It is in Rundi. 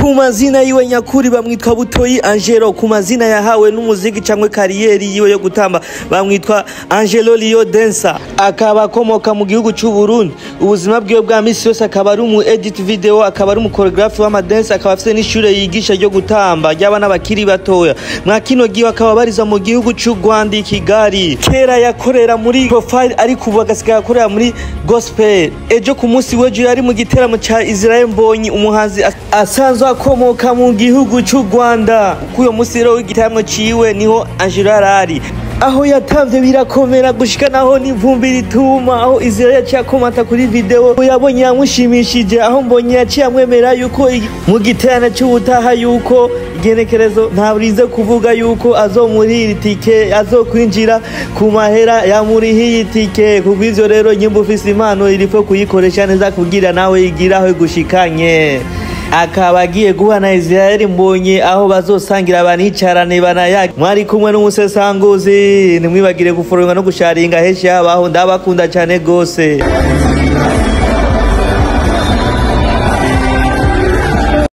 ku mazina yiwe nyakuri bamwitwa Butoyi Angelo, ku mazina yahawe n'umuziki cyangwa kariyeri yiwe yo gutamba bamwitwa Angelo Lio Dancer. Akaba akomoka mu gihugu cy'u Burundi. Ubuzima bwiwe bwa misi yose akaba ari umu edit video, akaba ari umu choreographe wa dance, akaba afite n'ishure yigisha ryo gutamba ry'abana bakiri batoya. Mwa kino gihe akaba bariza mu gihugu cy'u Rwanda i Kigali. Kera yakorera muri Profile ariko ubu agasigaye akorera muri Gospel. Ejo ku munsi w'ejo yari mu giteramo cya Israel Mbonyi, umuhanzi asanzwe akomoka mu gihugu cy'u Rwanda. Kuyo munsi rero w'igiteramo ciwe niho Angelo arari, aho yatavye birakomera gushika naho n'ivumbi rituma, aho Israel yaciye akomata kuri video yabonye yamushimishije, aho Mbonyi yaciye amwemera yuko mu giterane cy'ubutaha yuko igenekerezo ntaburize kuvuga yuko azomurira itike, azokwinjira ku mahera yamurihiye itike. Kubw'ivyo rero nyimba ufise impano irifo kuyikoresha neza kugira nawe igiraho gushikanye. Akaba agiye guha na Israel Mbonyi aho bazosangira banicarane banayaga. Mwari kumwe n'umusesanguzi, nimwibagire guforomwa no gusharinga heshi yabaho. Ndabakunda cyane gose.